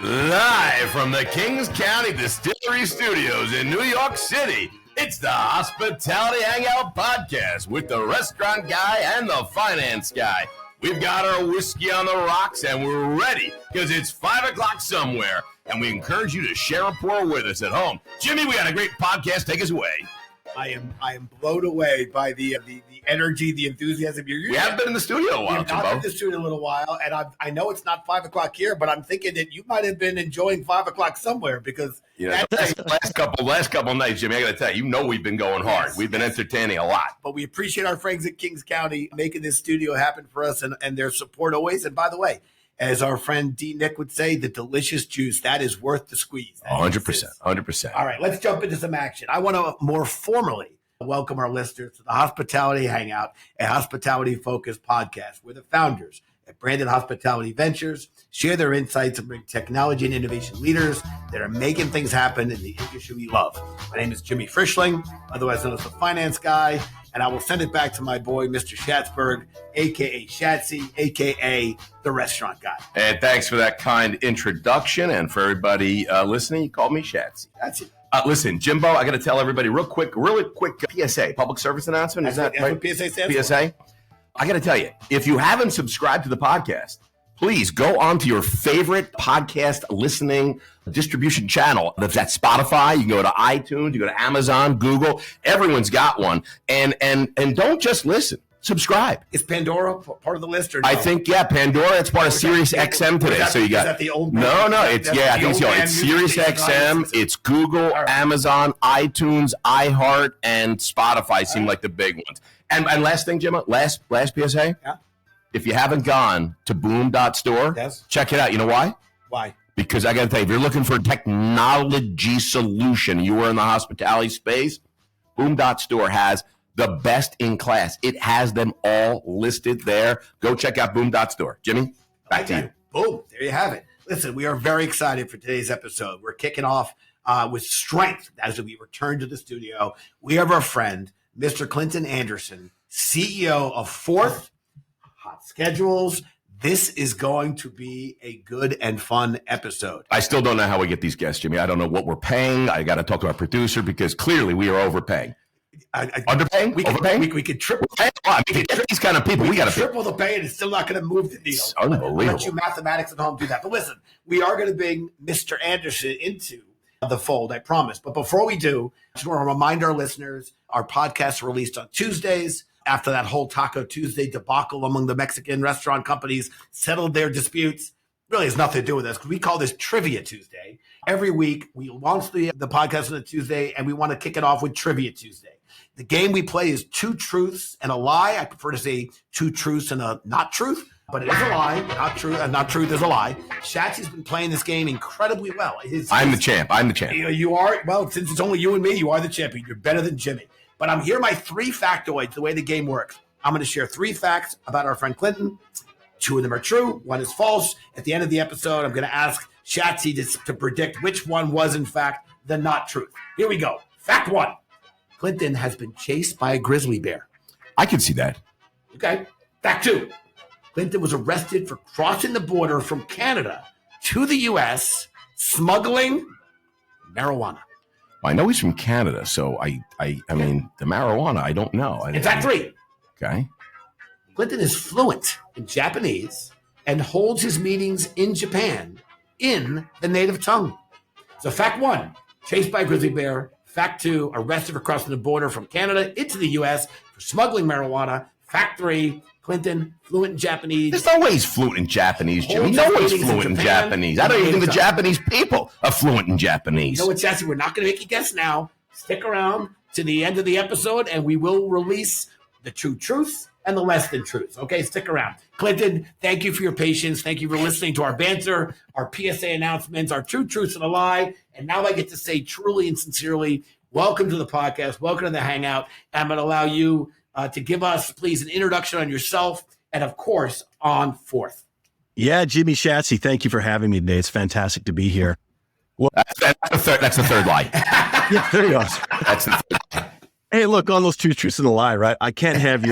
Live from the Kings County Distillery Studios in New York City, it's the Hospitality Hangout Podcast with the restaurant guy and the finance guy. We've got our whiskey on the rocks and we're ready because it's 5 o'clock somewhere, and we encourage you to share a pour with us at home. Jimmy, we got a great podcast. Take us away. I am blown away by the energy, the enthusiasm. We haven't been in the studio a while, Jimbo. Not in the studio a little while, and I know it's not 5 o'clock here, but I'm thinking that you might have been enjoying 5 o'clock somewhere because last couple nights, Jimmy, I got to tell you, we've been going hard. We've been entertaining a lot. But we appreciate our friends at Kings County making this studio happen for us and their support always. And by the way, as our friend D. Nick would say, the delicious juice, that is worth the squeeze. 100%. All right, let's jump into some action. I want to more formally welcome our listeners to the Hospitality Hangout, a hospitality-focused podcast where the founders at Branded Hospitality Ventures share their insights and bring technology and innovation leaders that are making things happen in the industry we love. My name is Jimmy Frischling, otherwise known as the finance guy, and I will send it back to my boy, Mr. Schatzberg, a.k.a. Shatsy, a.k.a. the restaurant guy. And thanks for that kind introduction. And for everybody listening, you called me Shatsy. That's it. Listen, Jimbo, I got to tell everybody really quick PSA, public service announcement. Is that right? What PSA stands for? PSA? I got to tell you, if you haven't subscribed to the podcast, please go on to your favorite podcast listening distribution channel. That's at Spotify. You can go to iTunes, you go to Amazon, Google. Everyone's got one. And don't just listen. Subscribe. Is Pandora part of the list or no? I think, Pandora. It's part of Sirius XM today. So you got. Is that the old No. I think it's Sirius XM. It's Google, Amazon, iTunes, iHeart, and Spotify seem like the big ones. And last thing, Jim, last PSA. Yeah. If you haven't gone to boom.store, check it out. You know why? Why? Because I got to tell you, if you're looking for a technology solution, you are in the hospitality space, boom.store has the best in class. It has them all listed there. Go check out boom.store. Jimmy, back to you. Boom. There you have it. Listen, we are very excited for today's episode. We're kicking off with strength as we return to the studio. We have our friend, Mr. Clinton Anderson, CEO of Fourth, HotSchedules. This is going to be a good and fun episode. I still don't know how we get these guests, Jimmy. I don't know what we're paying. I got to talk to our producer because clearly we are overpaying. Underpaying? Overpaying? We could triple. These kind of people, we got to triple the pay, and it's still not going to move the deal. It's unbelievable. Let you mathematics at home do that. But listen, we are going to bring Mr. Anderson into the fold, I promise. But before we do, I just want to remind our listeners, our podcast are released on Tuesdays. After that whole Taco Tuesday debacle among the Mexican restaurant companies settled their disputes, really has nothing to do with us because we call this Trivia Tuesday. Every week, we launch the podcast on a Tuesday, and we want to kick it off with Trivia Tuesday. The game we play is two truths and a lie. I prefer to say two truths and a not truth, but it is a lie. Not truth is a lie. Shatsy's been playing this game incredibly well. I'm the champ. You are, well, since it's only you and me, you are the champion. You're better than Jimmy. But I'm here, my 3 factoids, the way the game works. I'm going to share 3 facts about our friend Clinton. 2 of them are true. 1 is false. At the end of the episode, I'm going to ask Shatsy to predict which one was, in fact, the not truth. Here we go. Fact 1. Clinton has been chased by a grizzly bear. I can see that. Okay. Fact 2. Clinton was arrested for crossing the border from Canada to the U.S. smuggling marijuana. Well, I know he's from Canada, so I mean, the marijuana, I don't know. In fact 3. Okay. Clinton is fluent in Japanese and holds his meetings in Japan in the native tongue. So fact 1, chased by a grizzly bear. Fact 2, arrested for crossing the border from Canada into the U.S. for smuggling marijuana. Fact 3, Clinton, fluent in Japanese. There's no way he's fluent in Japanese, Jimmy. No one's fluent in Japanese. I don't even think the Japanese people are fluent in Japanese. You know what, Jesse? We're not going to make you guess now. Stick around to the end of the episode, and we will release the true truths and the less than truths. Okay, stick around. Clinton, thank you for your patience. Thank you for listening to our banter, our PSA announcements, our true truths and a lie. And now I get to say truly and sincerely, welcome to the podcast. Welcome to the Hangout. I'm going to allow you to give us, please, an introduction on yourself and, of course, on Fourth. Yeah, Jimmy Shatsy, thank you for having me today. It's fantastic to be here. Well, that's the third lie. Yeah, there you go. That's the third lie. Hey, look, on those 2 truths and a lie, right? I can't have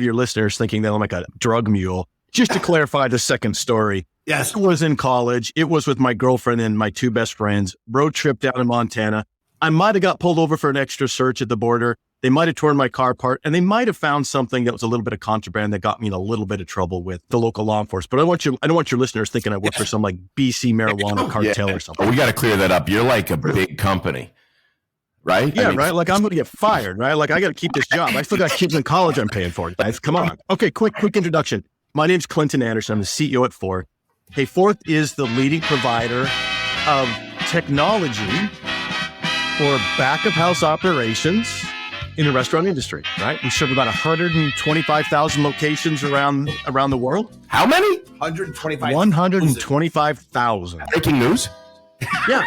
your listeners thinking that I'm like a drug mule. Just to clarify the second story, Yes. I was in college. It was with my girlfriend and my two best friends. Road trip down in Montana. I might have got pulled over for an extra search at the border. They might have torn my car apart, and they might have found something that was a little bit of contraband that got me in a little bit of trouble with the local law enforcement. But I don't want your listeners thinking I work for some like BC marijuana cartel or something. We got to clear that up. You're like a big company, right? Yeah, right. Like I'm going to get fired, right? Like I got to keep this job. I still got kids in college I'm paying for, guys. Come on. Okay, quick introduction. My name's Clinton Anderson. I'm the CEO at Forth. Hey, Forth is the leading provider of technology for back-of-house operations in the restaurant industry, right? We serve about 125,000 locations around the world. How many? 125,000. Breaking news? Yeah.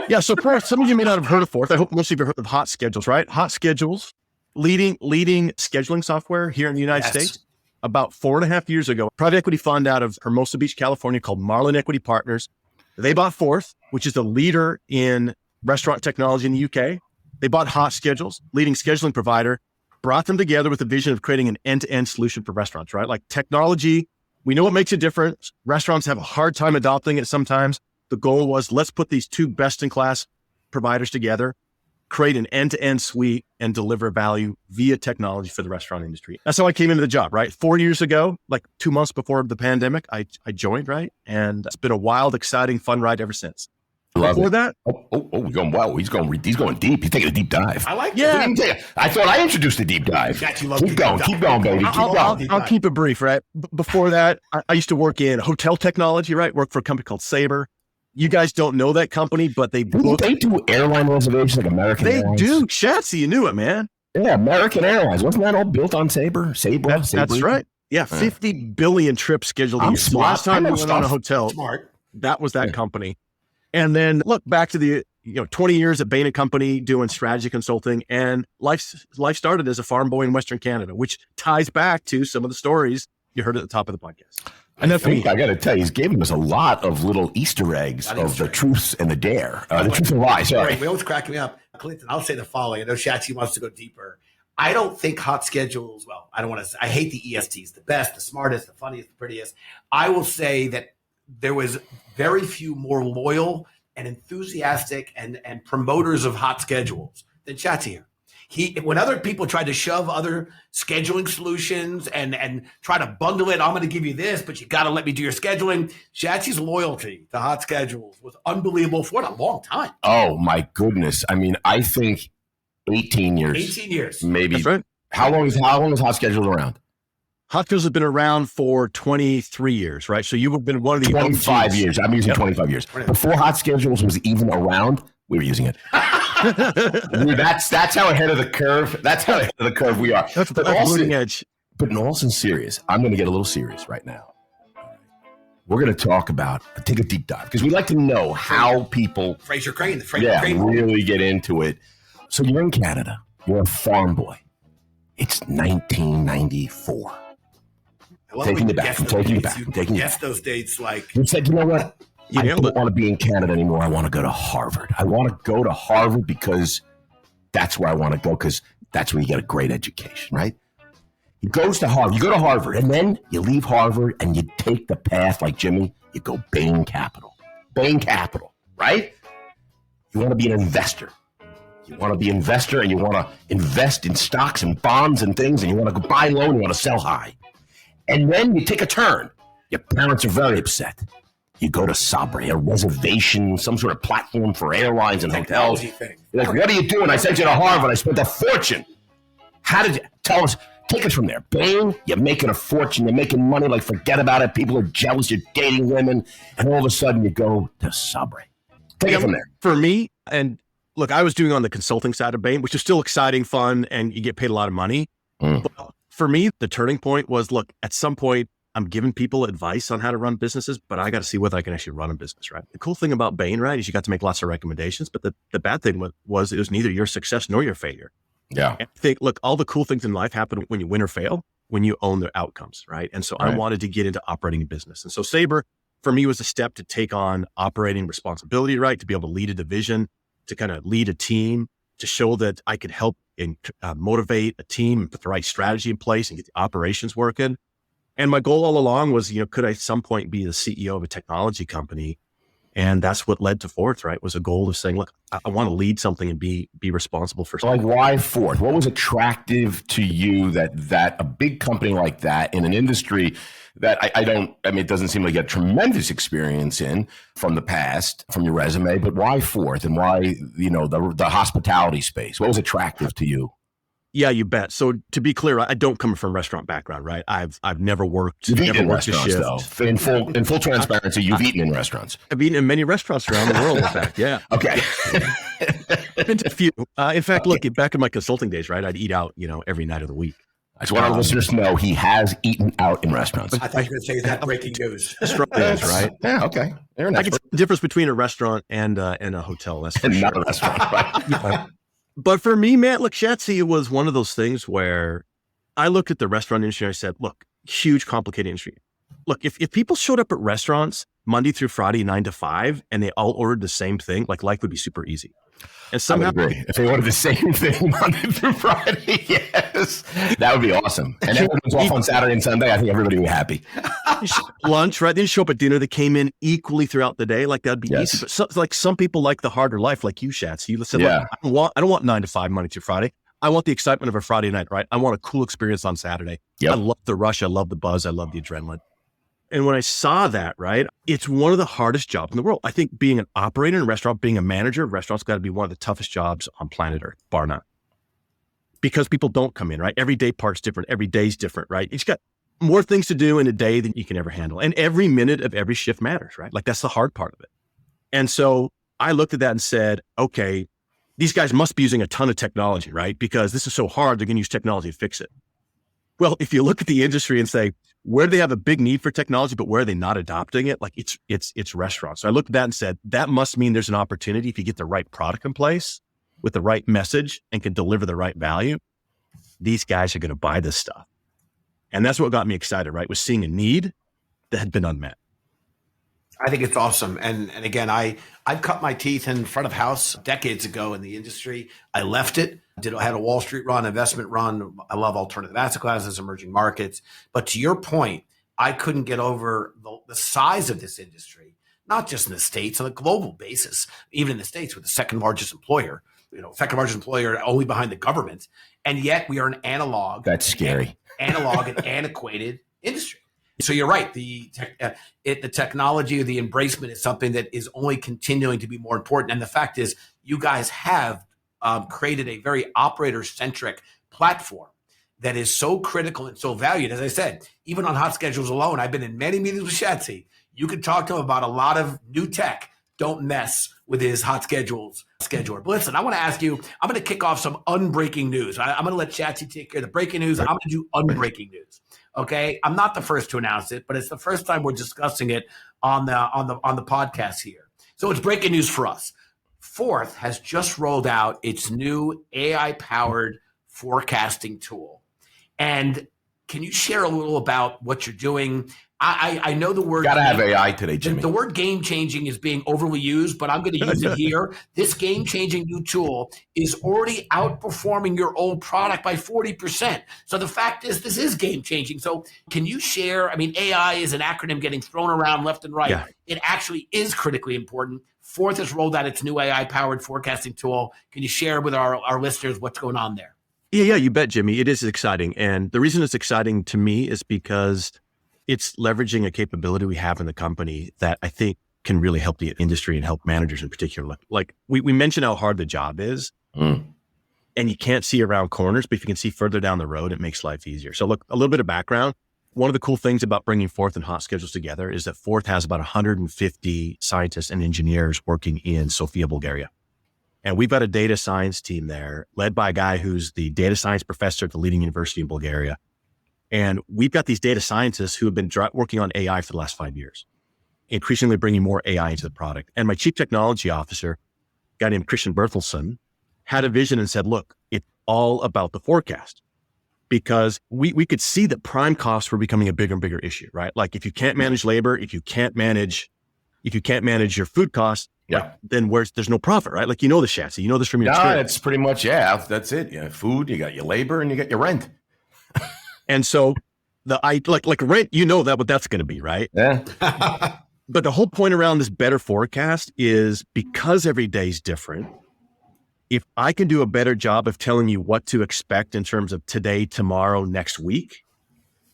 Yeah, so perhaps some of you may not have heard of Forth. I hope most of you have heard of HotSchedules, right? HotSchedules, leading scheduling software here in the United States. About 4.5 years ago, a private equity fund out of Hermosa Beach, California called Marlin Equity Partners. They bought Forth, which is the leader in restaurant technology in the UK. They bought HotSchedules, leading scheduling provider, brought them together with the vision of creating an end-to-end solution for restaurants, right? Like technology, we know what makes a difference. Restaurants have a hard time adopting it sometimes. The goal was, let's put these two best-in-class providers together, create an end-to-end suite, and deliver value via technology for the restaurant industry. That's how I came into the job, right? 4 years ago, like 2 months before the pandemic, I joined, right? And it's been a wild, exciting, fun ride ever since. Before that, we're going. Wow, he's going deep. He's taking a deep dive. I like yeah. I thought I introduced the deep dive. Keep going, baby. I'll keep it brief, right? Before that, I used to work in hotel technology, right? Work for a company called Sabre. You guys don't know that company, but they do airline reservations like American Airlines. They do. Shatsy, you knew it, man. Yeah, American Airlines. Wasn't that all built on Sabre? That's right. Yeah, 50 billion trips scheduled a year. So last time we went on a hotel, that was that company. And then look back to the 20 years at Bain & Company doing strategy consulting, and life started as a farm boy in Western Canada, which ties back to some of the stories you heard at the top of the podcast. And I got to tell you, he's given us a lot of little Easter eggs of the truth and the dare. The truth and lie, sorry. We always crack me up. Clinton, I'll say the following. I know Shatsy wants to go deeper. I don't think HotSchedules, I hate the ESTs, the best, the smartest, the funniest, the prettiest. I will say that there was very few more loyal and enthusiastic and promoters of HotSchedules than Shatsy here. When other people tried to shove other scheduling solutions and try to bundle it, I'm going to give you this, but you got to let me do your scheduling. Shatsy's loyalty to HotSchedules was unbelievable for a long time. Oh my goodness! I mean, I think 18 years. 18 years, maybe. That's right. How long is HotSchedules around? HotSchedules has been around for 23 years, right? So you've been one of the 25 OGs. Years. I'm using 25 years. Before HotSchedules was even around, we were using it. That's how ahead of the curve. That's how ahead of the curve we are. That's bleeding edge. But in all sincerity, I'm going to get a little serious right now. We're going to take a deep dive, because we like to know how people Fraser Crane, really get into it. So you're in Canada. You're a farm boy. It's 1994. I'm taking you back. Guess those dates like you said. You know what? I don't want to be in Canada anymore. I want to go to Harvard. I want to go to Harvard because that's where I want to go, because that's where you get a great education, right? He goes to Harvard. You go to Harvard, and then you leave Harvard and you take the path like Jimmy. You go Bain Capital. Bain Capital, right? You want to be an investor. You want to be an investor, and you want to invest in stocks and bonds and things, and you want to buy low and you want to sell high. And then you take a turn. Your parents are very upset. You go to Sabre, a reservation, some sort of platform for airlines and hotels. You're like, what are you doing? I sent you to Harvard. I spent a fortune. How did you tell us? Take us from there. Bain, you're making a fortune. You're making money like forget about it. People are jealous. You're dating women. And all of a sudden you go to Sabre. Take it from there. For me, and look, I was doing on the consulting side of Bain, which is still exciting, fun, and you get paid a lot of money. But for me, the turning point was, look, at some point, I'm giving people advice on how to run businesses, but I got to see whether I can actually run a business, right? The cool thing about Bain, right, is you got to make lots of recommendations, but the bad thing was it was neither your success nor your failure. Yeah. And I think, look, all the cool things in life happen when you win or fail, when you own the outcomes, right? And so I wanted to get into operating a business. And so Sabre, for me, was a step to take on operating responsibility, right? To be able to lead a division, to kind of lead a team, to show that I could help and motivate a team and put the right strategy in place and get the operations working. And my goal all along was, could I at some point be the CEO of a technology company? And that's what led to Fourth, right? Was a goal of saying, look, I want to lead something and be responsible for something. Like, why Fourth? What was attractive to you that a big company like that in an industry that it doesn't seem like you had tremendous experience in from the past, from your resume, but why Fourth and why, the hospitality space? What was attractive to you? Yeah, you bet. So to be clear, I don't come from a restaurant background, right? I've never worked. You've eaten never in worked restaurants, though. In full transparency, you've eaten in restaurants. I've eaten in many restaurants around the world. In fact, yeah. Okay. I've been to a few. In fact, look, back in my consulting days, right? I'd eat out, every night of the week. I just want our listeners to know he has eaten out in restaurants. I thought you were going to say that breaking news. Strong news, right? Yeah. Okay. I can see the difference between a restaurant and a hotel. That's for sure. Not a restaurant, right? Yeah. But for me, man, look, Shatsy, it was one of those things where I looked at the restaurant industry and I said, look, huge, complicated industry. Look, if people showed up at restaurants Monday through Friday, 9 to 5, and they all ordered the same thing, like life would be super easy. And somehow, I would agree. If they ordered the same thing Monday through Friday, yes, that would be awesome. And everyone was off on Saturday and Sunday. I think everybody would be happy. Lunch, right? They didn't show up at dinner. They came in equally throughout the day. Like that'd be Yes. easy. But some people like the harder life, like you, Shats. You said, Yeah. look, I don't want 9 to 5 Monday through Friday. I want the excitement of a Friday night, right? I want a cool experience on Saturday. Yep. I love the rush. I love the buzz. I love the adrenaline. And when I saw that, right, it's one of the hardest jobs in the world. I think being an operator in a restaurant, being a manager of restaurants, got to be one of the toughest jobs on planet Earth, bar none. Because people don't come in, right? Every day part's different. Every day's different, right? You've got more things to do in a day than you can ever handle. And every minute of every shift matters, right? Like that's the hard part of it. And so I looked at that and said, okay, these guys must be using a ton of technology, right? Because this is so hard, they're going to use technology to fix it. Well, if you look at the industry and say, where do they have a big need for technology, but where are they not adopting it? Like it's restaurants. So I looked at that and said, that must mean there's an opportunity if you get the right product in place with the right message and can deliver the right value. These guys are going to buy this stuff. And that's what got me excited, right? Was seeing a need that had been unmet. I think it's awesome. And again, I've cut my teeth in front of house decades ago in the industry. I left it. I had a Wall Street run, investment run. I love alternative asset classes, emerging markets. But to your point, I couldn't get over the size of this industry, not just in the States, on a global basis, even in the States with the second largest employer, only behind the government. And yet we are an analog. That's scary. Analog and antiquated industry. So you're right. The technology or the embracement is something that is only continuing to be more important. And the fact is, you guys have created a very operator-centric platform that is so critical and so valued. As I said, even on HotSchedules alone, I've been in many meetings with Shatsy. You can talk to him about a lot of new tech. Don't mess with his HotSchedules scheduler. But listen, I want to ask you, I'm going to kick off some unbreaking news. I'm going to let Shatsy take care of the breaking news. I'm going to do unbreaking news. Okay, I'm not the first to announce it, but it's the first time we're discussing it on the podcast here. So it's breaking news for us. Fourth has just rolled out its new AI-powered forecasting tool. And can you share a little about what you're doing? I know the word— Gotta have AI today, Jimmy. The word game-changing is being overly used, but I'm going to use it here. This game-changing new tool is already outperforming your old product by 40%. So the fact is, this is game-changing. So can you share— AI is an acronym getting thrown around left and right. Yeah. It actually is critically important. Fourth has rolled out its new AI-powered forecasting tool. Can you share with our listeners what's going on there? Yeah, you bet, Jimmy. It is exciting. And the reason it's exciting to me is because it's leveraging a capability we have in the company that I think can really help the industry and help managers in particular. Like we mentioned how hard the job is, and you can't see around corners, but if you can see further down the road, it makes life easier. So look, a little bit of background. One of the cool things about bringing Fourth and HotSchedules together is that Fourth has about 150 scientists and engineers working in Sofia, Bulgaria. And we've got a data science team there led by a guy who's the data science professor at the leading university in Bulgaria. And we've got these data scientists who have been working on AI for the last 5 years, increasingly bringing more AI into the product. And my chief technology officer, a guy named Christian Berthelsen, had a vision and said, look, it's all about the forecast. Because we could see that prime costs were becoming a bigger and bigger issue, right? Like if you can't manage labor, if you can't manage your food costs, Yeah. then there's no profit, right? Like the Shatsy, this from your experience. It's pretty much, that's it. You have food, you got your labor, and you got your rent. And so like rent, you know that what that's going to be, right? Yeah. But the whole point around this better forecast is because every day is different. If I can do a better job of telling you what to expect in terms of today, tomorrow, next week,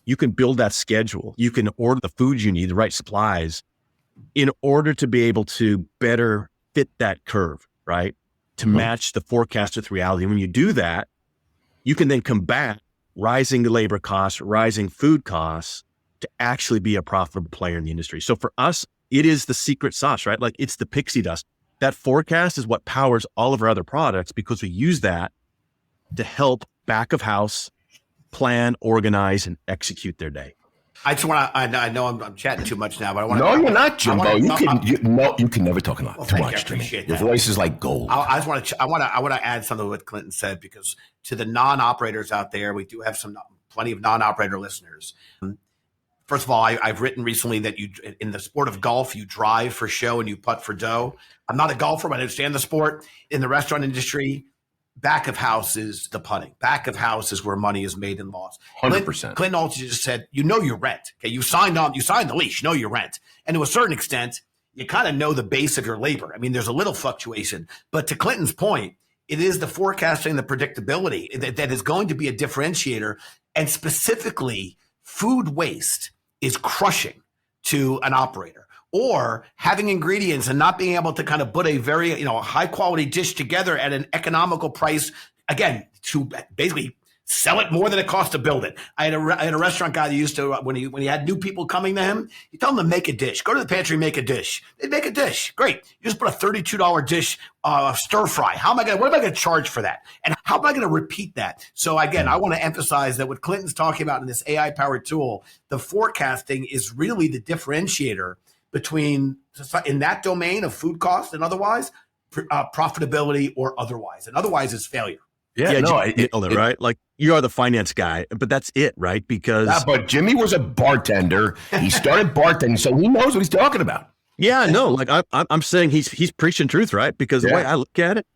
you can build that schedule. You can order the food you need, the right supplies, in order to be able to better fit that curve, right? To match the forecast with reality. And when you do that, you can then combat rising labor costs, rising food costs to actually be a profitable player in the industry. So for us, it is the secret sauce, right? Like it's the pixie dust. That forecast is what powers all of our other products because we use that to help back of house plan, organize, and execute their day. I just want to. I know I'm chatting too much now, but I want to. No, you're not, Jimbo. You can never talk Well, too thank much. you. I appreciate Your that. voice is like gold. I just want to. I want to add something to what Clinton said because to the non-operators out there, we do have plenty of non-operator listeners. First of all, I've written recently that you, in the sport of golf, you drive for show and you putt for dough. I'm not a golfer, but I understand the sport. In the restaurant industry, back of house is the putting. Back of house is where money is made and lost. 100%. Clinton also just said, you know your rent. Okay, you signed the lease, you know your rent. And to a certain extent, you kind of know the base of your labor. I mean, there's a little fluctuation. But to Clinton's point, it is the forecasting, the predictability that is going to be a differentiator. And specifically, food waste is crushing to an operator, or having ingredients and not being able to kind of put a very, high quality dish together at an economical price, again, to basically sell it more than it costs to build it. I had a restaurant guy that used to, when he had new people coming to him, he told them to make a dish. Go to the pantry, make a dish. They'd make a dish. Great. You just put a $32 dish, stir fry. What am I going to charge for that? And how am I going to repeat that? So again, I want to emphasize that what Clinton's talking about in this AI powered tool, the forecasting is really the differentiator between, in that domain of food cost and otherwise, profitability or otherwise. And otherwise is failure. Yeah, no, right? Like you are the finance guy, but that's it, right? Because but Jimmy was a bartender. He started bartending, so he knows what he's talking about. Yeah, no, like I'm saying he's preaching truth, right? Because the way I look at it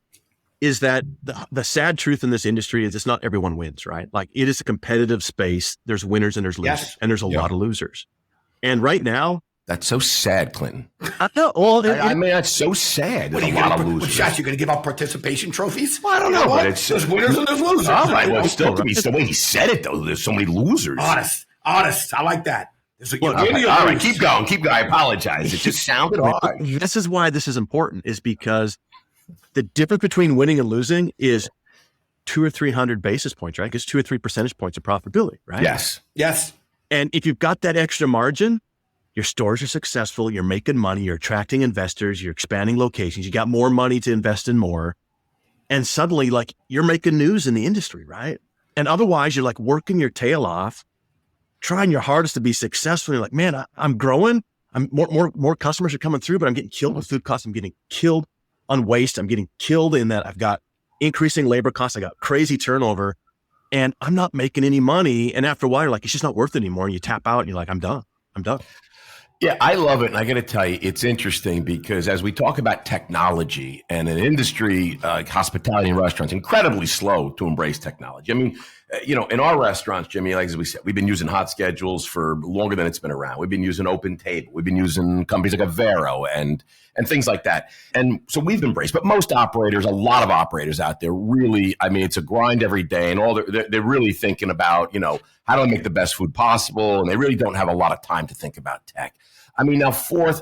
is that the sad truth in this industry is it's not everyone wins, right? Like it is a competitive space. There's winners and there's losers, and there's a lot of losers. And right now, that's so sad, Clinton. I know. Well, I mean, that's so sad. There's a lot of losers. What, you going to give up participation trophies? Well, I don't know, but there's winners and there's losers. All right, well, still to be the way he said it, though. There's so many losers. Honest. I like that. All right, keep going. I apologize. It just sounded odd. This is why this is important, is because the difference between winning and losing is 200 or 300 basis points, right? It's 2 or 3 percentage points of profitability, right? Yes. And if you've got that extra margin, your stores are successful, you're making money, you're attracting investors, you're expanding locations, you got more money to invest in more. And suddenly, like, you're making news in the industry, right? And otherwise, you're like working your tail off, trying your hardest to be successful. You're like, man, I'm growing. I'm more customers are coming through, but I'm getting killed with food costs. I'm getting killed on waste. I'm getting killed in that I've got increasing labor costs. I got crazy turnover and I'm not making any money. And after a while, you're like, it's just not worth it anymore. And you tap out and you're like, I'm done. Yeah, I love it. And I got to tell you, it's interesting because as we talk about technology and an industry, hospitality and restaurants, incredibly slow to embrace technology. I mean, in our restaurants, Jimmy, like as we said, we've been using HotSchedules for longer than it's been around. We've been using Open Table. We've been using companies like Avero and things like that. And so we've embraced, but most operators, a lot of operators out there really, I mean, it's a grind every day and they're really thinking about, how do I make the best food possible? And they really don't have a lot of time to think about tech. I mean, now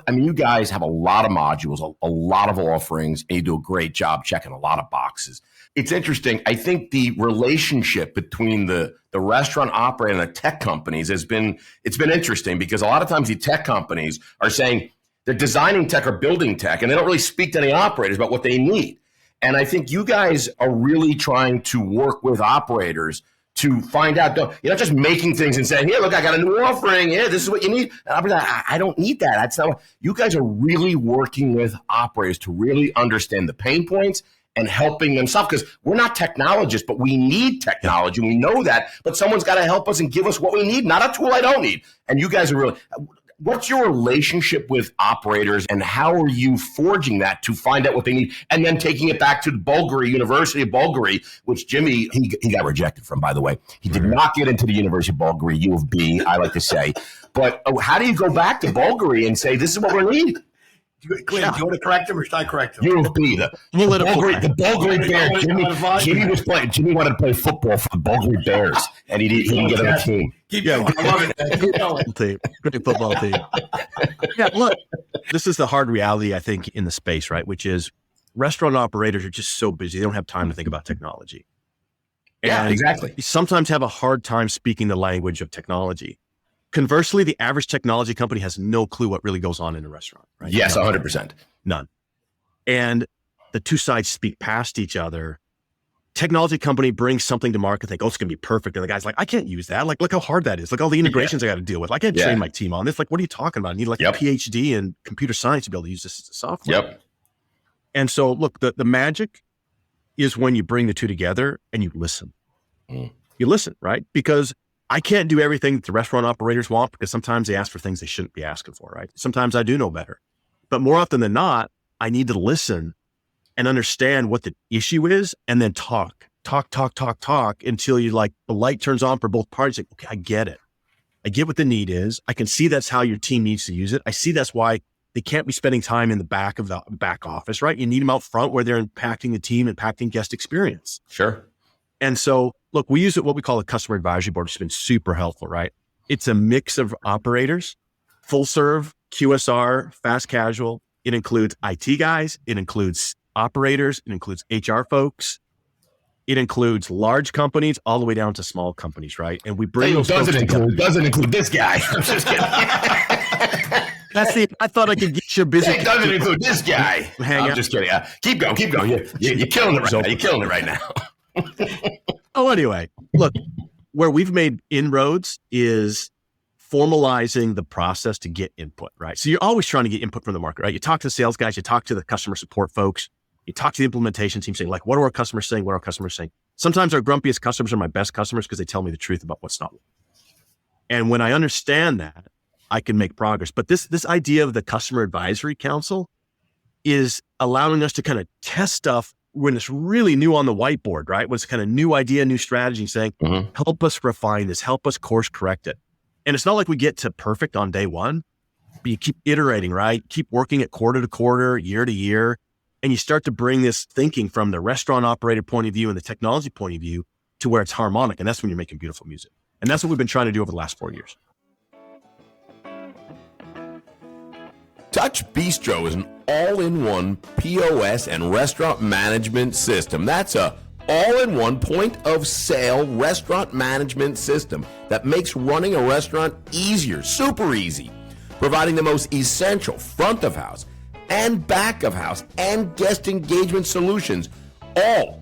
you guys have a lot of modules, a lot of offerings, and you do a great job checking a lot of boxes. It's interesting. I think the relationship between the restaurant operator and the tech companies it's been interesting because a lot of times the tech companies are saying they're designing tech or building tech, and they don't really speak to any operators about what they need. And I think you guys are really trying to work with operators to find out, you're not just making things and saying, here, look, I got a new offering. Yeah, this is what you need. And I'll be like, I don't need that. That's not what you guys are really working with operators to really understand the pain points and helping them solve. Because we're not technologists, but we need technology. We know that. But someone's got to help us and give us what we need, not a tool I don't need. And you guys are really, what's your relationship with operators, and how are you forging that to find out what they need, and then taking it back to Bulgari, University of Bulgari, which Jimmy, he got rejected from, by the way. He did not get into the University of Bulgari, U of B, I like to say. But how do you go back to Bulgari and say, this is what we need? Clint, do you want to correct him or should I correct him? U of B, the Bulgari Bears. Jimmy was playing. Jimmy wanted to play football for the Bulgari Bears, and he didn't get on the team. Keep going. I love it. Keep going. Great football team. Yeah, look, this is the hard reality, I think, in the space, right? Which is restaurant operators are just so busy. They don't have time to think about technology. Yeah, and exactly. You sometimes have a hard time speaking the language of technology. Conversely, the average technology company has no clue what really goes on in a restaurant, right? Yes, 100%. None. And the two sides speak past each other. Technology company brings something to market, think, oh, it's going to be perfect. And the guy's like, I can't use that. Like, look how hard that is. Look, all the integrations I got to deal with. I can't train my team on this. Like, what are you talking about? I need like a PhD in computer science to be able to use this as a software. Yep. And so, look, the magic is when you bring the two together and you listen. You listen, right? Because I can't do everything that the restaurant operators want, because sometimes they ask for things they shouldn't be asking for, right? Sometimes I do know better. But more often than not, I need to listen and understand what the issue is, and then talk until you like the light turns on for both parties. Like, okay, I get it. I get what the need is. I can see that's how your team needs to use it. I see that's why they can't be spending time in the back of the back office, right? You need them out front where they're impacting the team, impacting guest experience. Sure. And so, look, we use what we call a customer advisory board, which has been super helpful, right? It's a mix of operators, full serve, QSR, fast casual. It includes IT guys. It includes operators. It includes HR folks. It includes large companies all the way down to small companies, right? And we bring those folks together. Doesn't include this guy. I'm just kidding. I thought I could get you busy. It doesn't include this guy. I'm just kidding. Keep going. You're killing it right now. You're killing it right now. Oh, anyway, look, where we've made inroads is formalizing the process to get input, right? So you're always trying to get input from the market, right? You talk to the sales guys, you talk to the customer support folks, you talk to the implementation team saying, like, what are our customers saying? What are our customers saying? Sometimes our grumpiest customers are my best customers because they tell me the truth about what's not. And when I understand that, I can make progress. But this idea of the customer advisory council is allowing us to kind of test stuff when it's really new on the whiteboard, right? When it's kind of new idea, new strategy, saying, help us refine this, help us course correct it. And it's not like we get to perfect on day one, but you keep iterating, right? Keep working at quarter to quarter, year to year. And you start to bring this thinking from the restaurant operator point of view and the technology point of view to where it's harmonic. And that's when you're making beautiful music. And that's what we've been trying to do over the last 4 years. Touch Bistro is an all-in-one POS and restaurant management system. That's a all-in-one point-of-sale restaurant management system that makes running a restaurant easier, super easy, providing the most essential front of house and back of house and guest engagement solutions, all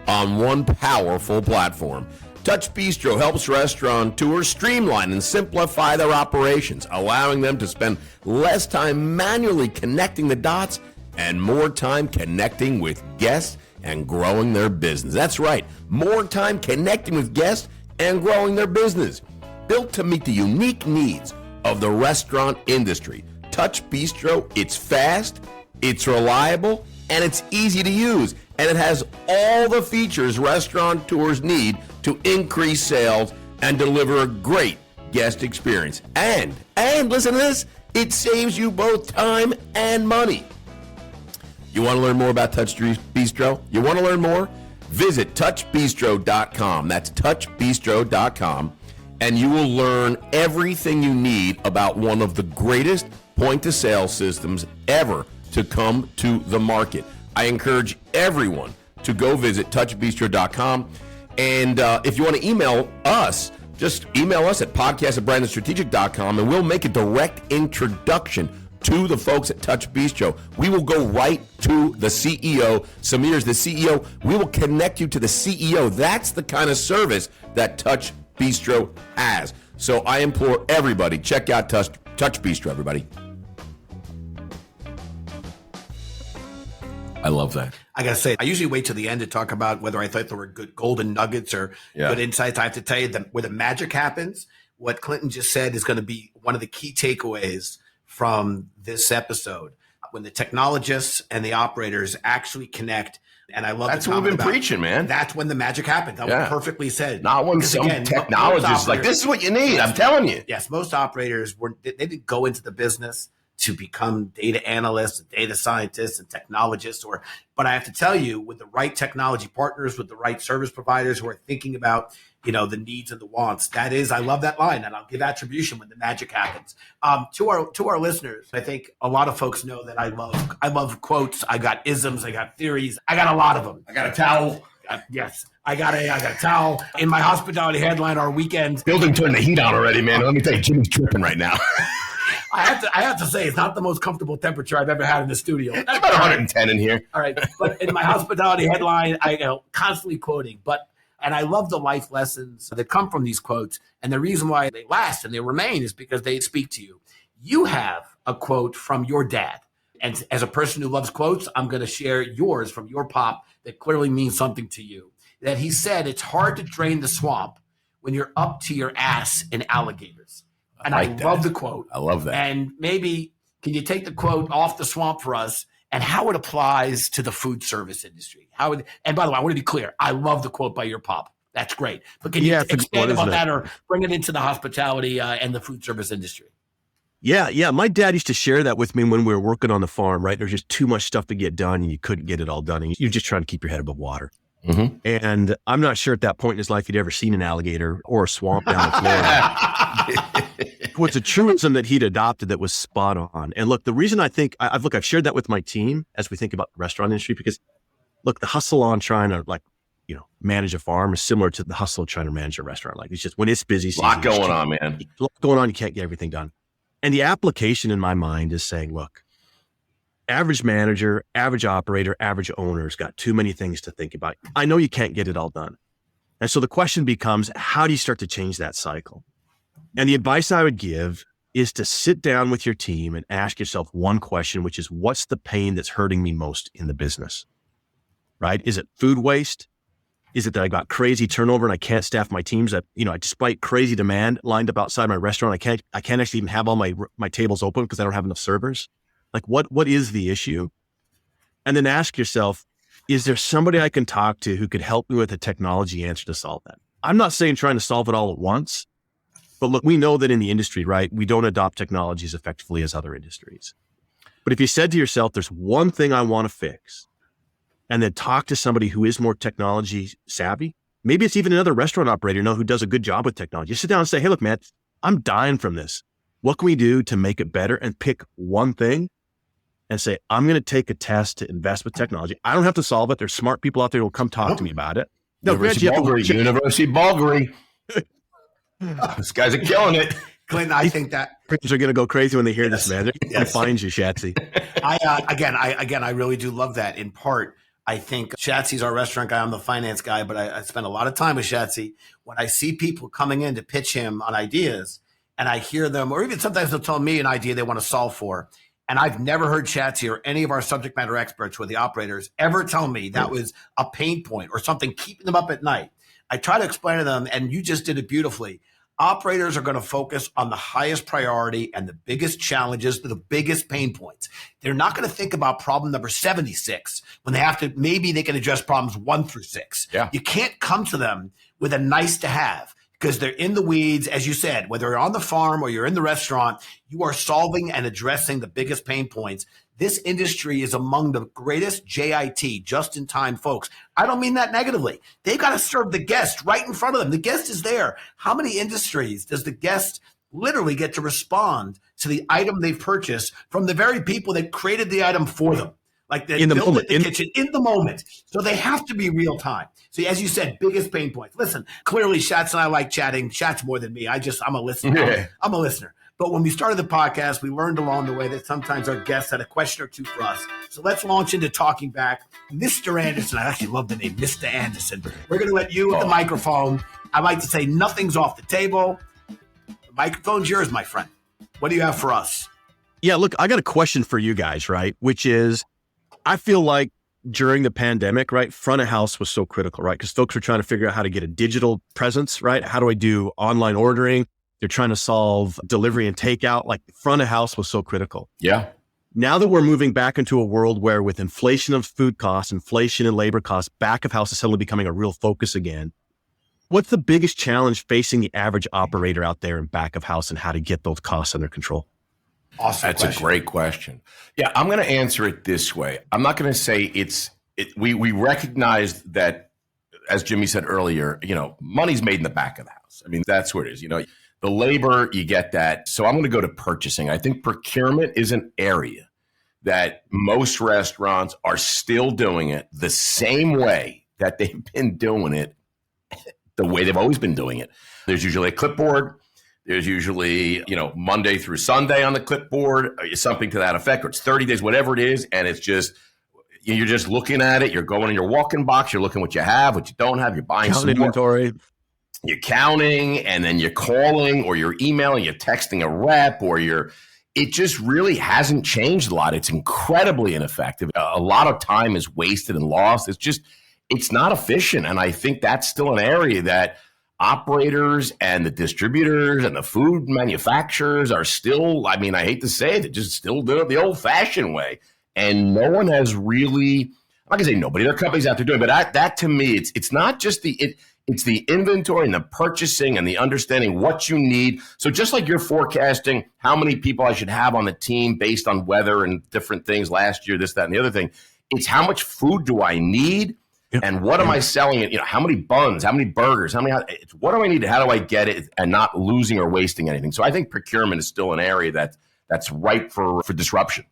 on one powerful platform. Touch Bistro helps restaurateurs streamline and simplify their operations, allowing them to spend less time manually connecting the dots and more time connecting with guests and growing their business. That's right, more time connecting with guests and growing their business. Built to meet the unique needs of the restaurant industry, Touch Bistro, it's fast, it's reliable, and it's easy to use. And it has all the features restaurateurs need to increase sales and deliver a great guest experience. And listen to this, it saves you both time and money. You want to learn more about Touch Bistro? You want to learn more? Visit touchbistro.com. That's touchbistro.com. And you will learn everything you need about one of the greatest point-to-sale systems ever to come to the market. I encourage everyone to go visit touchbistro.com. And if you want to email us, just email us at podcast@brandonstrategic.com, and we'll make a direct introduction to the folks at Touch Bistro. We will go right to the CEO. Samir's the CEO. We will connect you to the CEO. That's the kind of service that Touch Bistro has. So I implore everybody, check out Touch Bistro, everybody. I love that. I got to say, I usually wait till the end to talk about whether I thought there were good golden nuggets or good insights. I have to tell you, where the magic happens, what Clinton just said is going to be one of the key takeaways from this episode. When the technologists and the operators actually connect, and I love that's what we've been preaching, man. That's when the magic happens. That was perfectly said. Not when some technologists like, this is what you need. I'm telling you. Yes, most operators they didn't go into the business to become data analysts and data scientists and technologists, but I have to tell you, with the right technology partners, with the right service providers who are thinking about, the needs and the wants, I love that line, and I'll give attribution when the magic happens. To our listeners, I think a lot of folks know that I love quotes. I got isms, I got theories, I got a lot of them. I got a towel. Yes, I got a towel. In my hospitality headline, our weekend. Building turned the heat on already, man. Let me tell you, Jimmy's tripping right now. I have to say, it's not the most comfortable temperature I've ever had in the studio. It's about 110 in here. All right. But in my hospitality headline, I constantly quoting. And I love the life lessons that come from these quotes. And the reason why they last and they remain is because they speak to you. You have a quote from your dad. And as a person who loves quotes, I'm going to share yours from your pop that clearly means something to you. That he said, it's hard to drain the swamp when you're up to your ass in alligators. And I love the quote. I love that. And maybe, can you take the quote off the swamp for us and how it applies to the food service industry? And by the way, I want to be clear. I love the quote by your pop. That's great. But can you expand about that or bring it into the hospitality and the food service industry? Yeah. My dad used to share that with me when we were working on the farm, right? There's just too much stuff to get done and you couldn't get it all done. And you're just trying to keep your head above water. Mm-hmm. And I'm not sure at that point in his life he'd ever seen an alligator or a swamp down in Florida. What's a truism that he'd adopted that was spot on. And look, the reason I think I've shared that with my team as we think about the restaurant industry, because look, the hustle on trying to manage a farm is similar to the hustle of trying to manage a restaurant. Like it's just when it's busy season, a lot going on, man. A lot going on. You can't get everything done. And the application in my mind is saying, look, average manager, average operator, average owner's got too many things to think about. I know you can't get it all done. And so the question becomes, how do you start to change that cycle? And the advice I would give is to sit down with your team and ask yourself one question, which is, what's the pain that's hurting me most in the business? Right? Is it food waste? Is it that I got crazy turnover and I can't staff my teams? That, despite crazy demand lined up outside my restaurant, I can't actually even have all my tables open because I don't have enough servers. Like what is the issue? And then ask yourself, is there somebody I can talk to who could help me with a technology answer to solve that? I'm not saying trying to solve it all at once, but look, we know that in the industry, right, we don't adopt technology as effectively as other industries. But if you said to yourself, there's one thing I want to fix, and then talk to somebody who is more technology savvy, maybe it's even another restaurant operator, who does a good job with technology. You sit down and say, hey, look, man, I'm dying from this. What can we do to make it better? And pick one thing and say, I'm going to take a test to invest with technology. I don't have to solve it. There's smart people out there who will come talk to me about it. No, University Bulgari. These guys are killing it. Clinton, I think that printers are going to go crazy when they hear this, man. They're going to find you, Shatsy. I really do love that. In part, I think Shatsy's our restaurant guy. I'm the finance guy, but I spend a lot of time with Shatsy. When I see people coming in to pitch him on ideas, and I hear them, or even sometimes they'll tell me an idea they want to solve for, and I've never heard Shatsy or any of our subject matter experts with the operators ever tell me that was a pain point or something keeping them up at night. I try to explain to them, and you just did it beautifully. Operators are going to focus on the highest priority and the biggest challenges, the biggest pain points. They're not going to think about problem number 76 when they have to, maybe they can address problems 1 through 6. Yeah. You can't come to them with a nice to have because they're in the weeds. As you said, whether you're on the farm or you're in the restaurant, you are solving and addressing the biggest pain points. This industry is among the greatest JIT, just-in-time folks. I don't mean that negatively. They've got to serve the guest right in front of them. The guest is there. How many industries does the guest literally get to respond to the item they've purchased from the very people that created the item for them? Like they built it in the kitchen in the moment. So they have to be real time. So as you said, biggest pain points. Listen, clearly Shats and I like chatting. Shats more than me. I'm a listener. Yeah. I'm a listener. But when we started the podcast, we learned along the way that sometimes our guests had a question or two for us. So let's launch into talking back. Mr. Anderson, I actually love the name, Mr. Anderson. We're going to let you with the microphone. I like to say nothing's off the table. The microphone's yours, my friend. What do you have for us? Yeah, look, I got a question for you guys, right? Which is, I feel like during the pandemic, right, front of house was so critical, right? Because folks were trying to figure out how to get a digital presence, right? How do I do online ordering? They're trying to solve delivery and takeout. Like front of house was so critical. Yeah. Now that we're moving back into a world where with inflation of food costs, inflation and labor costs, back of house is suddenly becoming a real focus again. What's the biggest challenge facing the average operator out there in back of house and how to get those costs under control? Awesome. That's a great question. Yeah, I'm going to answer it this way. I'm not going to say we recognize that, as Jimmy said earlier, money's made in the back of the house. I mean, that's where it is. The labor, you get that. So I'm going to go to purchasing. I think procurement is an area that most restaurants are still doing it the same way that they've been doing it, the way they've always been doing it. There's usually a clipboard. There's usually, Monday through Sunday on the clipboard, something to that effect, or it's 30 days, whatever it is. And it's just, you're just looking at it. You're going in your walk-in box. You're looking what you have, what you don't have. You're buying some inventory. You're counting, and then you're calling, or you're emailing, you're texting a rep, it just really hasn't changed a lot. It's incredibly ineffective. A lot of time is wasted and lost. It's not efficient. And I think that's still an area that operators and the distributors and the food manufacturers are still, I hate to say it, they're just still doing it the old fashioned way. And no one has really, I'm not gonna say nobody, there are companies out there doing it, but that to me, it's not just it's the inventory and the purchasing and the understanding what you need. So just like you're forecasting how many people I should have on the team based on weather and different things last year, this, that, and the other thing, it's how much food do I need? Yep. And what am I selling it? How many buns, how many burgers, what do I need? How do I get it and not losing or wasting anything? So I think procurement is still an area that's ripe for disruption.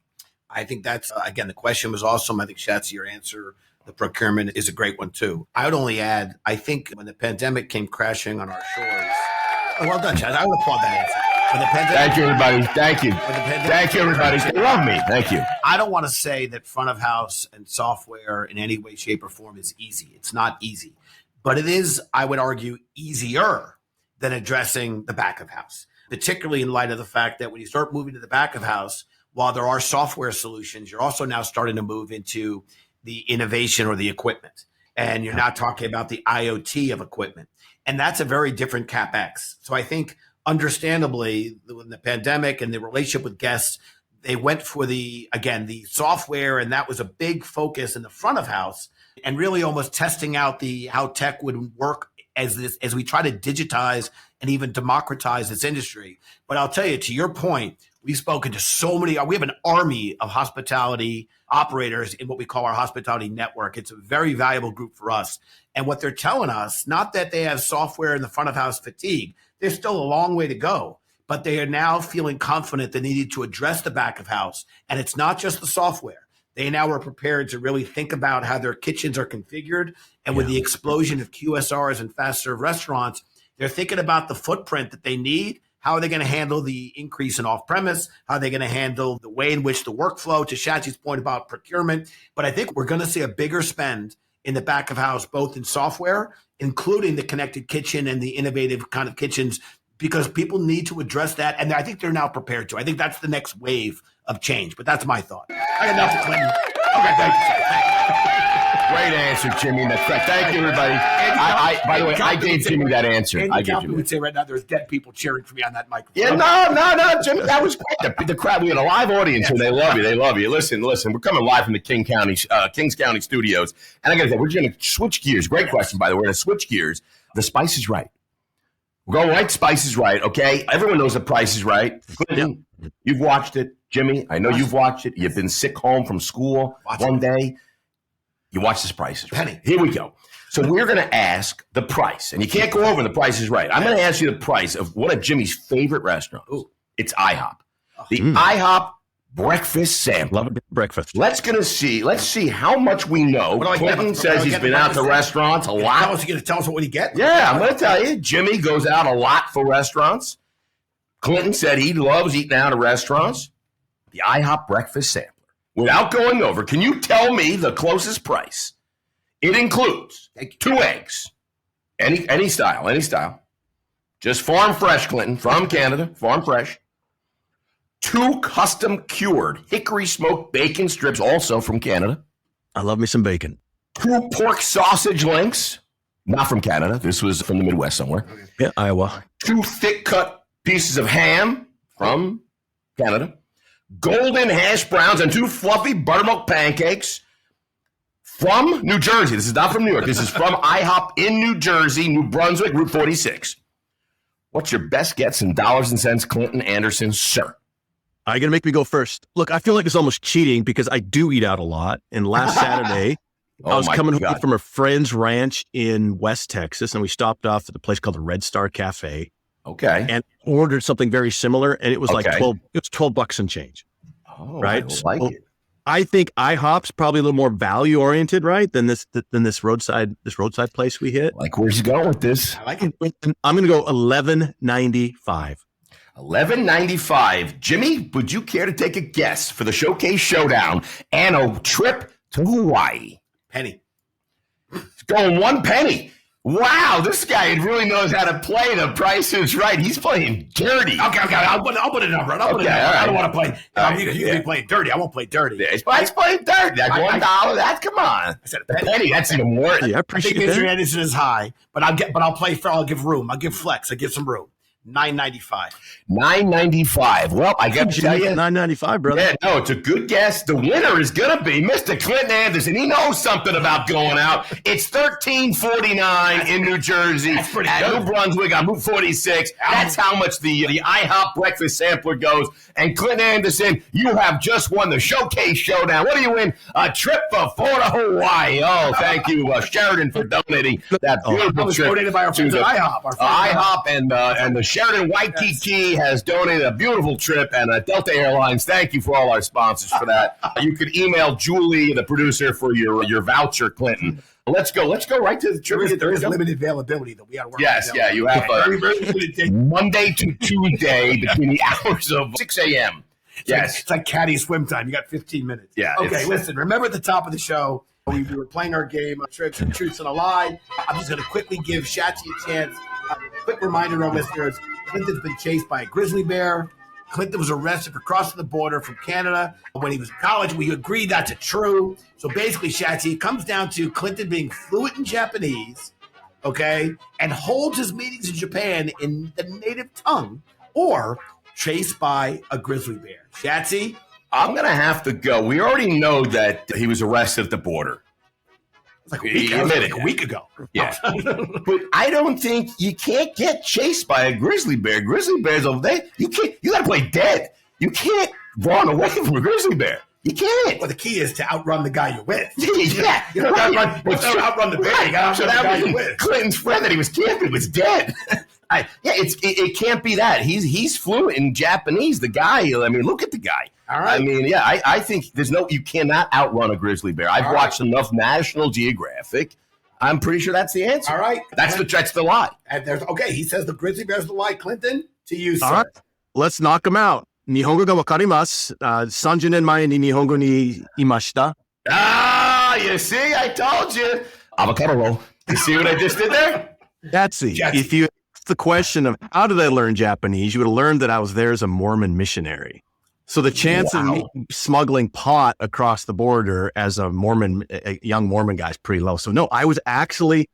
I think that's, again, the question was awesome. I think, Schatz, your answer, the procurement is a great one, too. I would only add, I think when the pandemic came crashing on our shores. Oh, well done, Schatz. I would applaud that answer. Thank you, everybody. Thank you. Thank you, everybody. They love me. Thank you. I don't want to say that front of house and software in any way, shape, or form is easy. It's not easy. But it is, I would argue, easier than addressing the back of house, particularly in light of the fact that when you start moving to the back of house, while there are software solutions, you're also now starting to move into the innovation or the equipment. And you're now talking about the IoT of equipment. And that's a very different CapEx. So I think understandably, when the pandemic and the relationship with guests, they went for the software, and that was a big focus in the front of house, and really almost testing out how tech would work as we try to digitize and even democratize this industry. But I'll tell you, to your point, we've spoken to so many. We have an army of hospitality operators in what we call our hospitality network. It's a very valuable group for us. And what they're telling us, not that they have software in the front of house fatigue, there's still a long way to go, but they are now feeling confident they needed to address the back of house. And it's not just the software. They now are prepared to really think about how their kitchens are configured. And with the explosion of QSRs and fast serve restaurants, they're thinking about the footprint that they need. How are they going to handle the increase in off-premise? How are they going to handle the way in which the workflow, to Shachi's point about procurement? But I think we're going to see a bigger spend in the back of house, both in software, including the connected kitchen and the innovative kind of kitchens, because people need to address that. And I think they're now prepared to. I think that's the next wave of change. But that's my thought. I got enough for Clinton. Okay, thank you. Great answer, Jimmy. Thank you, everybody. By the way, I gave Jimmy that answer. I gave Jimmy. Would say right now there's dead people cheering for me on that microphone. Yeah, no, Jimmy, that was great. The crowd, we had a live audience here. They love you. They love you. Listen. We're coming live from the Kings County studios, and I got to say, we're going to switch gears. Great question, by the way. We're going to switch gears. The Spice is Right. We're going right. Spice is Right. Okay, everyone knows the Price is Right. Clinton, you've watched it. Jimmy, I know you've watched it. You've been sick home from school one day. You watch this Price is Right. Here we go. So we're going to ask the price, and you can't go over the Price is Right. I'm going to ask you the price of one of Jimmy's favorite restaurants. Ooh. It's IHOP. The IHOP breakfast sampler. Love breakfast. Let's see how much we know. Clinton says he's been out to restaurants a lot. You're going to tell us what he gets? Yeah, I'm going to tell you. Jimmy goes out a lot for restaurants. Clinton said he loves eating out of restaurants. The IHOP breakfast sampler. Without going over, can you tell me the closest price? It includes 2 eggs, any style. Just farm fresh, Clinton, from Canada, farm fresh. 2 custom cured hickory smoked bacon strips, also from Canada. I love me some bacon. 2 pork sausage links, not from Canada. This was from the Midwest somewhere. Yeah, Iowa. 2 thick cut pieces of ham from Canada, golden hash browns, and 2 fluffy buttermilk pancakes from New Jersey. This is not from New York. This is from IHOP in New Jersey, New Brunswick, Route 46. What's your best guess in dollars and cents, Clinton Anderson, sir? Are you going to make me go first? Look, I feel like it's almost cheating because I do eat out a lot. And last Saturday, I was coming home from a friend's ranch in West Texas, and we stopped off at a place called the Red Star Cafe. Okay. And ordered something very similar, and it was like $12 and change. Oh, right? I like it. I think IHOP's probably a little more value oriented, right? Than this roadside place we hit. Like, where's he going with this? I like it. I'm going to go $11.95. $11.95. Jimmy, would you care to take a guess for the Showcase Showdown and a trip to Hawaii? Penny. It's going 1 penny. Wow, this guy really knows how to play The Price is Right. He's playing dirty. Okay. I'll put a number. Right. I don't want to play. You be playing dirty. I won't play dirty. Yeah, he's playing dirty. That $1. That come on. I said a penny. That's even worse. Yeah, I appreciate that. Mr. Anderson is high, but I'll play fair. I'll give room. I'll give flex. I'll give some room. $9.95. $9.95. Well, I got to tell you, $9.95, brother. Yeah, no, it's a good guess. The winner is going to be Mr. Clinton Anderson. He knows something about going out. It's $13.49 in New Jersey at New Brunswick on Route 46. That's how much the IHOP breakfast sampler goes. And Clinton Anderson, you have just won the Showcase Showdown. What do you win? A trip for 4 to Hawaii. Oh, thank you, Sheridan, for donating that beautiful trip. Donated by our friends at IHOP. IHOP and the Sheridan Waikiki has donated a beautiful trip, and Delta Airlines, thank you for all our sponsors for that. You could email Julie, the producer, for your voucher, Clinton. Let's go right to the trivia. There is limited availability that we got to work. Yes, yeah, you have Monday to Tuesday between the hours of 6 a.m. Yes. It's like caddy swim time. You got 15 minutes. Yeah. Okay, listen, remember at the top of the show, we were playing our game, Tricks and Truths and a Lie. I'm just going to quickly give Shachi a chance. Quick reminder to our listeners, Clinton's been chased by a grizzly bear. Clinton was arrested for crossing the border from Canada when he was in college. We agreed that's true. So basically, Shachi, it comes down to Clinton being fluent in Japanese, okay, and holds his meetings in Japan in the native tongue, or chased by a grizzly bear. Shachi? I'm going to have to go. We already know that he was arrested at the border. Like a week ago. Yeah. But I don't think you can't get chased by a grizzly bear. Grizzly bears over there, you got to play dead. You can't run away from a grizzly bear. You can't. Well, the key is to outrun the guy you're with. Yeah. You don't outrun the bear. You got to outrun the guy you're with. Clinton's friend that he was camping was dead. It can't be that. He's fluent in Japanese. The guy, I mean, look at the guy. All right. I mean, I think you cannot outrun a grizzly bear. I've watched enough National Geographic. I'm pretty sure that's the answer. All right. That's the lie. And he says the grizzly bear's the lie. Clinton, to you, sir. All right. Let's knock him out. Nihongo ga wakarimasu. 30年前に日本語にいました. You see, I told you. Avocado roll. You see what I just did there? If you asked the question of how did I learn Japanese, you would have learned that I was there as a Mormon missionary. So the chance of me smuggling pot across the border as a young Mormon guy is pretty low. So no, I actually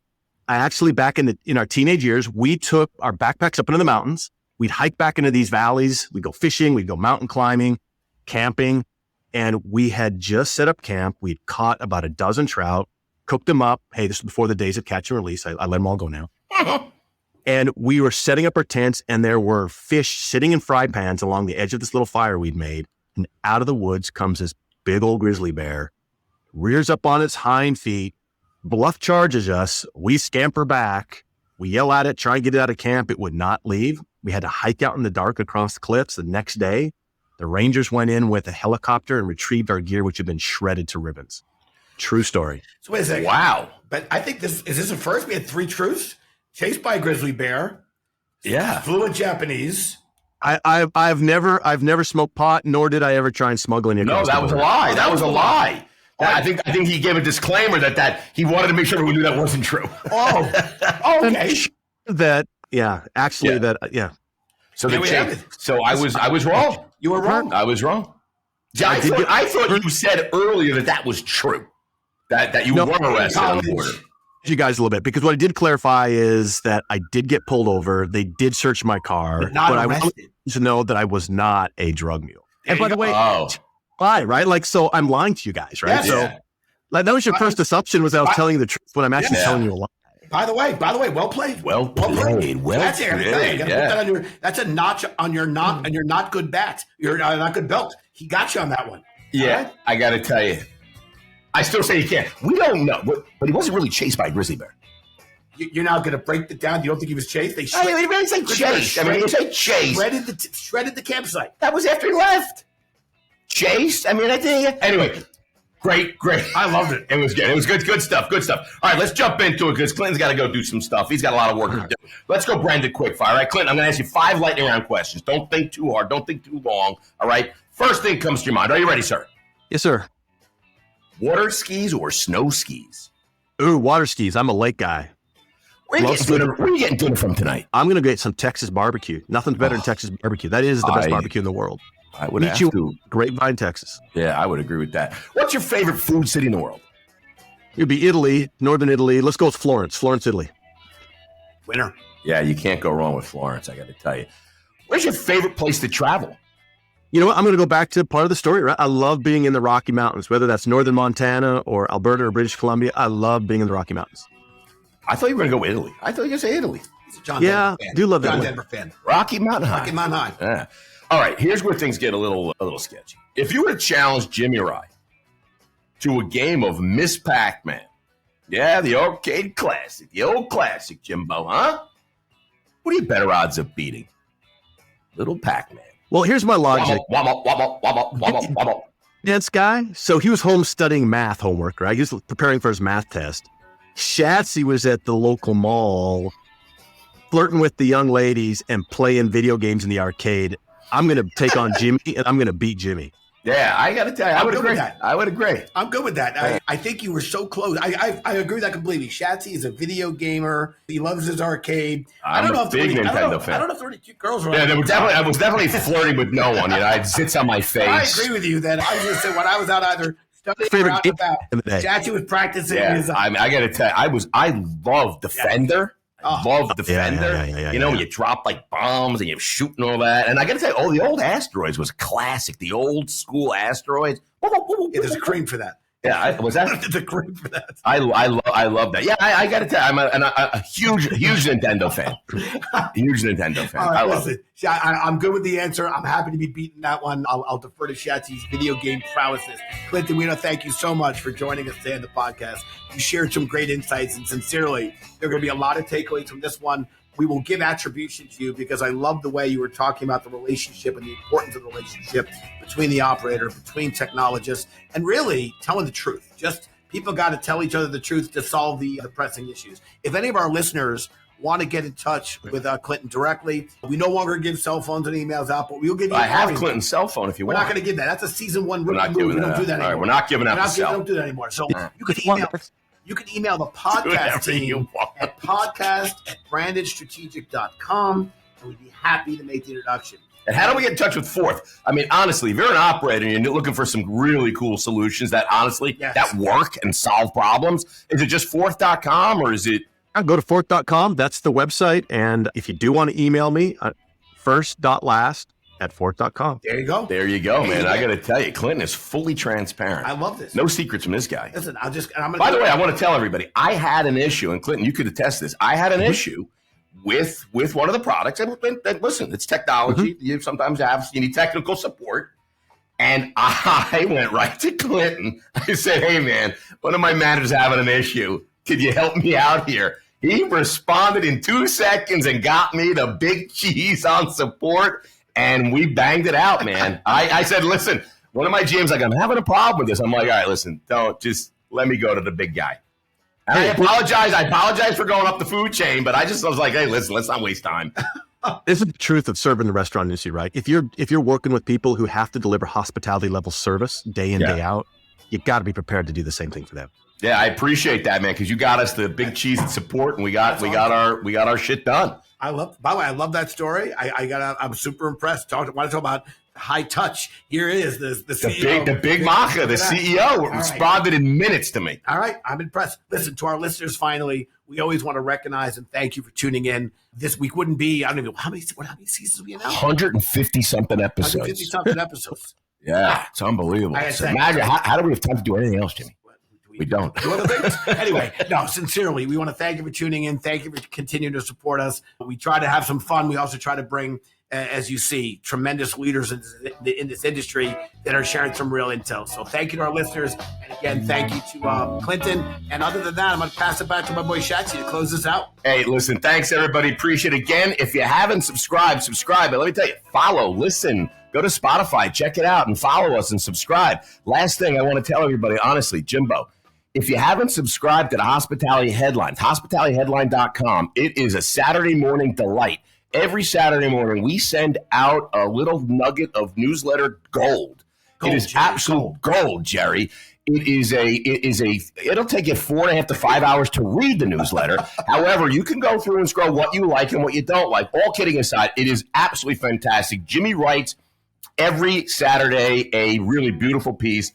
back in our teenage years, we took our backpacks up into the mountains. We'd hike back into these valleys. We'd go fishing. We'd go mountain climbing, camping. And we had just set up camp. We'd caught about a dozen trout, cooked them up. Hey, this was before the days of catch and release. I let them all go now. And we were setting up our tents, and there were fish sitting in fry pans along the edge of this little fire we'd made. And out of the woods comes this big old grizzly bear, rears up on its hind feet, bluff charges us. We scamper back. We yell at it, try and get it out of camp. It would not leave. We had to hike out in the dark across the cliffs. The next day, the Rangers went in with a helicopter and retrieved our gear, which had been shredded to ribbons. True story. So wait a second. Wow. But I think is this a first? We had 3 truths. Chased by a grizzly bear. Yeah. Fluent Japanese. I've never smoked pot, nor did I ever try and smuggle any. No, that was a lie. That was a lie. I think he gave a disclaimer that he wanted to make sure we knew that wasn't true. Okay. So I was wrong. You were wrong. I was wrong. I thought you said earlier that was true. That you were arrested on the border. you guys a little bit because what I did clarify is that I did get pulled over. They did search my car, but I wanted to know that I was not a drug mule. And by the way, lie, right? Like, so I'm lying to you guys, right? So like, that was your first assumption was I was telling you the truth when I'm actually telling you a lie. By the way, well played. Well played. That's it. That's a notch on your not good bat. Your not good belt. He got you on that one. Yeah, right? I got to tell you. I still say he can't. We don't know, but he wasn't really chased by a grizzly bear. You're now going to break it down. You don't think he was chased? They didn't say chased. They say chased. Shredded the campsite. That was after he left. Chased? I think. Anyway, great. I loved it. It was good. It was good stuff. Good stuff. All right, let's jump into it because Clinton's got to go do some stuff. He's got a lot of work to do. Let's go Brandon quick fire. All right, Clinton, I'm going to ask you 5 lightning round questions. Don't think too hard. Don't think too long. All right? First thing comes to your mind. Are you ready, sir? Yes, sir. Water skis or snow skis? Ooh, water skis. I'm a lake guy. Where are you getting dinner from tonight? I'm going to get some Texas barbecue. Nothing's better than Texas barbecue. That is the best barbecue in the world. I would have to. Grapevine, Texas. Yeah, I would agree with that. What's your favorite food city in the world? It would be Italy, northern Italy. Let's go with Florence, Italy. Winner. Yeah, you can't go wrong with Florence, I got to tell you. Where's your favorite place to travel? You know what? I'm going to go back to part of the story, right? I love being in the Rocky Mountains, whether that's northern Montana or Alberta or British Columbia. I love being in the Rocky Mountains. I thought you were going to go with Italy. I thought you were going to say Italy. He's a John Denver fan. Do love that. John Denver fan. Rocky Mountain High. Rocky Mountain High. Yeah. All right, here's where things get a little sketchy. If you were to challenge Jimmy Rye to a game of Miss Pac-Man, the arcade classic, the old classic, Jimbo, huh? What are you better odds of beating? Little Pac-Man. Well, here's my logic. Wobble. Dance guy. So he was home studying math homework, right? He was preparing for his math test. Shatsy was at the local mall flirting with the young ladies and playing video games in the arcade. I'm going to take on Jimmy, and I'm going to beat Jimmy. Yeah, I got to tell you, I would agree. I would agree. I'm good with that. I think you were so close. I agree with that completely. Shatsy is a video gamer. He loves his arcade. I'm a big Nintendo fan. I don't know if 32 girls were. Yeah, I was definitely flirting with no one. I had zits on my face. I agree with you. Then I was going to say when I was out either studying or out about, Shatsy was practicing. His, I got to tell you, I love Defender. I love Defender. You know, when you drop like bombs and you're shooting all that. And I got to tell you, the old Asteroids was classic. The old school Asteroids. There's a cream for that. Yeah, was that? There's a cream for that. I love that. Yeah, I got to tell you, I'm a huge Nintendo fan. Huge Nintendo fan. Right, I love it. I'm good with the answer. I'm happy to be beating that one. I'll defer to Shatsy's video game prowess. Clinton, we want to thank you so much for joining us today on the podcast. You shared some great insights, and sincerely, there are going to be a lot of takeaways from this one. We will give attribution to you because I love the way you were talking about the relationship and the importance of the relationship between the operator, between technologists, and really telling the truth. Just people got to tell each other the truth to solve the pressing issues. If any of our listeners want to get in touch with Clinton directly, we no longer give cell phones and emails out, but we'll give you. I have Clinton's cell phone if you want. We're not going to give that. That's a season 1 rookie move. We don't do that anymore. All right, we're not giving out the cell. We don't do that anymore. So you can email. You can email the podcast team at podcast@brandedstrategic.com, and we'd be happy to make the introduction. And how do we get in touch with Fourth? I mean, honestly, if you're an operator and you're looking for some really cool solutions that honestly that work and solve problems, is it just Fourth.com or is it? I'll go to Fourth.com. That's the website. And if you do want to email me, first.last@Fourth.com. There you go. There you go, man. I got to tell you, Clinton is fully transparent. I love this. No secrets from this guy. Listen, By the way, I want to tell everybody, I had an issue, and Clinton, you could attest this. I had an issue with one of the products. And listen, it's technology. You sometimes you need technical support. And I went right to Clinton. I said, hey, man, one of my managers having an issue. Could you help me out here? He responded in 2 seconds and got me the big cheese on support. And we banged it out, man. I said, listen, one of my GMs like, I'm having a problem with this. I'm like, all right, listen, don't just let me go to the big guy. And I apologize for going up the food chain, but I was like, hey, listen, let's not waste time. This is the truth of serving the restaurant industry, right? If you're working with people who have to deliver hospitality level service day in, day out, you got to be prepared to do the same thing for them. Yeah, I appreciate that, man, because you got us the big cheese and support, and we got our shit done. By the way, I love that story. I'm super impressed. Want to talk about High touch. Here it is. The CEO. The big Macha, the CEO, responded in minutes to me. All right. I'm impressed. Listen, to our listeners, finally, we always want to recognize and thank you for tuning in. This week wouldn't be, I don't even know, how many seasons are we in now? 150-something episodes. 150-something episodes. Yeah, it's unbelievable. So imagine, how do we have time to do anything else, Jimmy? We don't. Do other things? Anyway, no, sincerely, we want to thank you for tuning in. Thank you for continuing to support us. We try to have some fun. We also try to bring, as you see, tremendous leaders in this industry that are sharing some real intel. So thank you to our listeners. And again, thank you to Clinton. And other than that, I'm going to pass it back to my boy Shatsy to close this out. Hey, listen, thanks, everybody. Appreciate it. Again, if you haven't subscribed. But let me tell you, follow, listen. Go to Spotify, check it out, and follow us and subscribe. Last thing I want to tell everybody, honestly, Jimbo, if you haven't subscribed to the Hospitality Headlines, hospitalityheadline.com, it is a Saturday morning delight. Every Saturday morning, we send out a little nugget of newsletter gold. It is absolute gold, Jerry. It'll take you 4.5 to 5 hours to read the newsletter. However, you can go through and scroll what you like and what you don't like. All kidding aside, it is absolutely fantastic. Jimmy writes every Saturday a really beautiful piece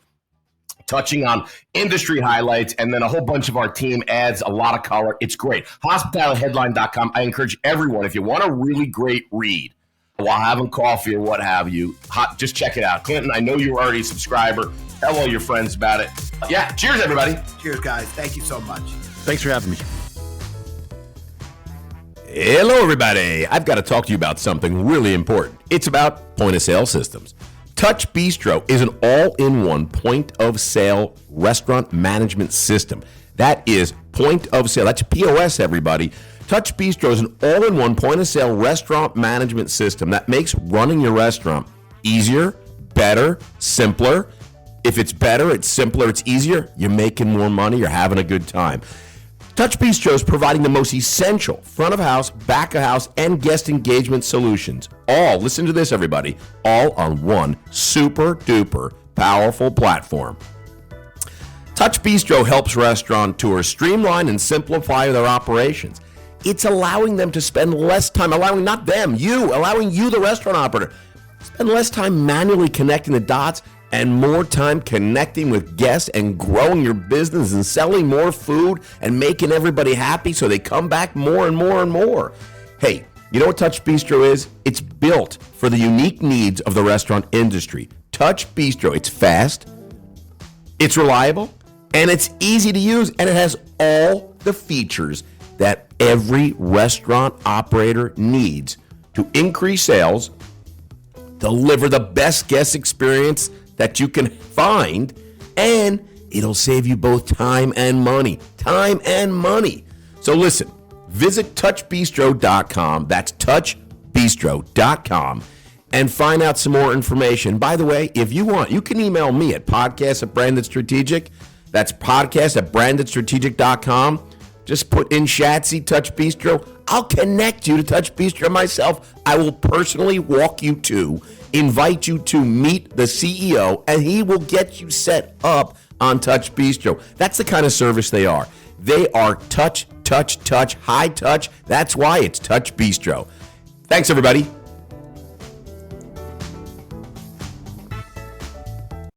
touching on industry highlights, and then a whole bunch of our team adds a lot of color. It's great. Hospitalityheadline.com. I encourage everyone, if you want a really great read while having coffee or what have you, just check it out. Clinton, I know you're already a subscriber. Tell all your friends about it. Yeah, cheers, everybody. Cheers, guys. Thank you so much. Thanks for having me. Hello, everybody. I've got to talk to you about something really important. It's about point-of-sale systems. Touch Bistro is an all-in-one point-of-sale restaurant management system. That is point of sale. That's POS, everybody. Touch Bistro is an all-in-one point-of-sale restaurant management system that makes running your restaurant easier, better, simpler. If it's better, it's simpler, it's easier, you're making more money, you're having a good time. Touch Bistro is providing the most essential front of house, back of house, and guest engagement solutions. All, listen to this, everybody, all on one super duper powerful platform. Touch Bistro helps restaurateurs streamline and simplify their operations. It's allowing them to spend less time, allowing you, the restaurant operator, spend less time manually connecting the dots and more time connecting with guests and growing your business and selling more food and making everybody happy so they come back more and more and more. Hey, you know what Touch Bistro is? It's built for the unique needs of the restaurant industry. Touch Bistro, it's fast, it's reliable, and it's easy to use, and it has all the features that every restaurant operator needs to increase sales, deliver the best guest experience that you can find, and it'll save you both time and money. So listen, visit touchbistro.com. That's touchbistro.com and find out some more information. By the way, if you want, you can email me at podcast@brandedstrategic. That's podcast@brandedstrategic.com. Just put in Shatsy Touch Bistro. I'll connect you to Touch Bistro myself. I will personally walk you to, invite you to meet the CEO, and he will get you set up on Touch Bistro. That's the kind of service they are. They are touch, high touch. That's why it's Touch Bistro. Thanks, everybody.